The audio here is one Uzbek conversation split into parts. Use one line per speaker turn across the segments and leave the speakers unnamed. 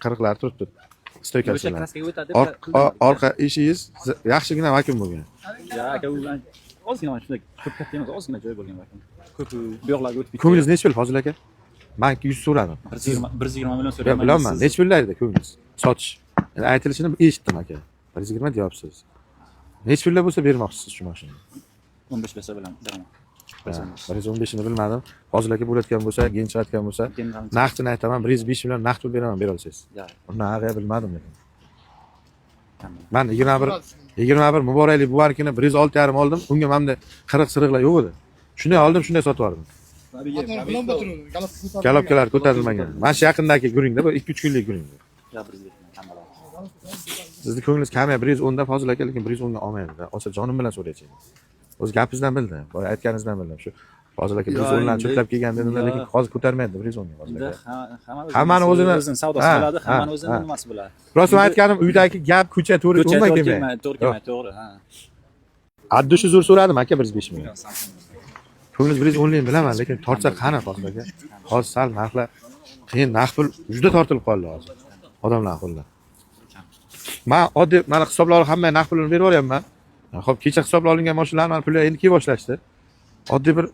qirqlar turibdi. Stoykasi
O'sha
bilan.
kraskaga o'tadi.
Orqa eshingiz yaxshigina vakuum bo'lgan.
Ya, aka, u ozgina mana shunday ko'p katta emas, ozgina joy bo'lgan vakuum. Ko'p bu yoqlarga o'tib ketdi.
Ko'nglingiz necha pul Fozil aka? Men 200 so'radim.
120 million
Men
so'rayman.
bilaman, necha pullarda ko'nglingiz? Sotish. Endi aytilishini eshitdim aka. 120 deyapsiz. Necha pullar bo'lsa bermoqchisiz shu mashinani?
15 bo'lsa bilan beraman.
115 ni bilmadim. Fozil aka bo'layotgan bo'lsa, genchayotgan bo'lsa, naqdini aytaman, 105 million naqd pul beraman, bera olsangiz. Unaqa bilmadim lekin. Men 21 muboraklik buvarkini 106,5 oldim. Unga menda 40 siriqlar yo'q edi. Shunday oldim, shunday sotib yubordim. Galopkalar ko'tarilmagan. Mana shu yaqindagi guringda, bu 2-3 kunlik guringda. Sizni ko'nglingiz kam, 110 dan Fozil aka, lekin 110 ga olmaydi. Olsa jonim bilan so'raychi. O'z gapingizdan bildim. Boya aytganingizdan bildim. Shu Fozil aka 110 dan cho'plab kelgan dedimlar, lekin hozir ko'tarmaydi 110 ga Fozil aka. Hammani o'zini
savdosi bo'ladi, hammani o'zini nimasi bo'ladi.
Rost aytganim, uydagi gap ko'cha to'g'ri kelmaydi.
To'g'ri, ha.
Addushi zo'r so'radim aka 105 million. Ko'nglingiz 110 lik bilaman, lekin tortsa qani Fozil aka? Hozir sal narxlar qiyin, narx pul juda tortilib qoldi hozir. Odamlar qo'llar. Men oddiy mana hisoblarni hamma narx pulini berib yuboryapman. Xo'p, kecha hisoblab olingan mashinalar mana pullar endi kelib boshlashdi. Oddiy bir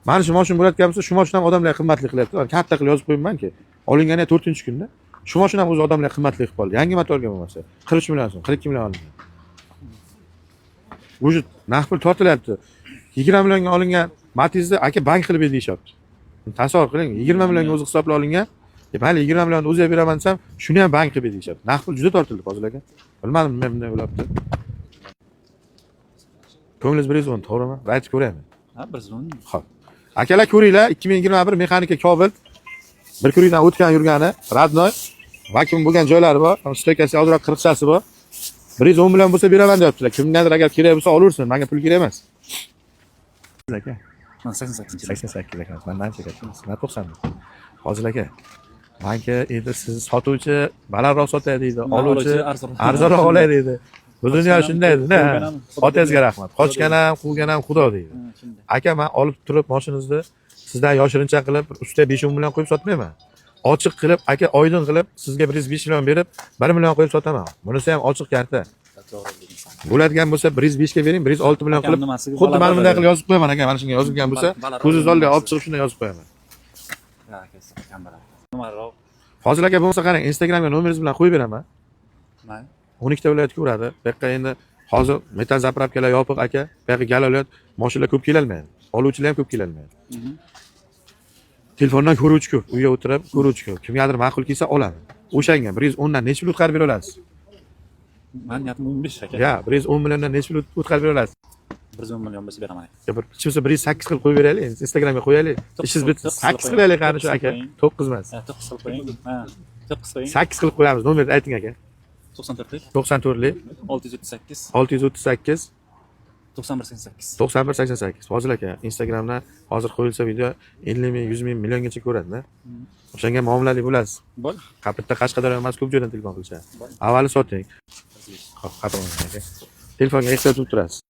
mana shu mashina bo'layotgan bo'lsa, shu mashina ham odamlar qimmatli qilyapti. Katta qilib yozib qo'yibman-ki, olingani 4-kunda. Shu mashina ham o'zi odamlar qimmatli qilib qoldi. Yangi motorga bo'lmasa, 43 million so'm, 42 million olingan. Vujud narx pul tortilyapti. 20 millionga olingan Matiz'ni aka bank qilib deyishyapti. Tasavvur qiling, 20 millionga o'zi hisoblab olingan. Mayli 20 million o'zi beraman desam, shuni ham bank qilib deyishyapti. Narx pul juda tortildi Fozil aka. Bilmadim, men bunday bo'libdi. Ko'nglingiz 110, to'g'rimi? Aytib ko'raymi?
Ha, 110.
Xo'p. Akalar ko'ringlar, 2021 mexanika Kobul. Bir ko'rikdan o'tgan yurgani, Radnoy, vakuum bo'lgan joylari bor. Stoykasi ozroq qirqchasi bor. 110 million bo'lsa beraman deyaptilar. Kimgadir agar kerak bo'lsa olaversin, menga pul kerak emas. Aka. 88 aka. Mendan chekasiz. Men 90. Fozil aka. Menga endi siz sotuvchi balandroq sotay deydi, oluvchi arzonroq olay deydi. Bu dunyo shundaydi-da. Otangizga rahmat. Qochgan ham, quvgan ham Xudo deydi. Aka, men olib turib mashinangizni sizdan yoshirincha qilib, ustiga 5-10 million qo'yib sotmayman. Ochiq qilib, aka oydin qilib, sizga 105 million berib, 1 million qo'yib sotaman. Bunisi ham ochiq karta. Bo'ladigan bo'lsa 105 ga bering, 106 million qilib, xuddi mana bunday qilib yozib qo'yaman aka. Mana shunga yozilgan bo'lsa, ko'zingiz oldiga olib chiqib shunday yozib qo'yaman.
Ha, aka, kambalar. Numarroq.
Fozil aka bo'lsa qarang, Instagramga nomeringiz bilan qo'yib beraman.
Mana
12 ta viloyatga uradi. Bu yerga endi hozir metal zapravkalar yopiq aka. Bu yerga galolat, mashinalar ko'p kelolmaydi. Oluvchilar ham ko'p kelolmaydi. Telefondan ko'ruvchi ko'p, uyga o'tirib ko'ruvchi ko'p. Kimgadir ma'qul kelsa oladi. O'shanga 110 dan necha pul o'tkazib bera olasiz?
Men niyatim 15 aka.
Ya, 110 milliondan necha pul o'tkazib bera olasiz?
110 million bo'lsa beraman.
Ya bir hech bo'lsa 108 qilib qo'yib beraylik, Instagramga qo'yaylik. Ishingiz bitdi. 8 qilaylik qani shu aka. 9 emas.
Ha, 9 qilib qo'ying. Ha, 9 qo'ying.
8 qilib qo'yamiz. Nomerni ayting aka.
94lik
94lik
638
638
9188.
9188. Fozil aka, Instagramdan hozir qo'yilsa video 50 ming, 100 ming, milliongacha ko'radi-da. O'shanga muomalali bo'lasiz.
Bo'l.
Bitta Qashqadaryo emas, ko'p joydan telefon qilsa. Avvali soting. Xo'p, xato bo'lmang aka. Telefonga ehtiyoj bo'lib turasiz.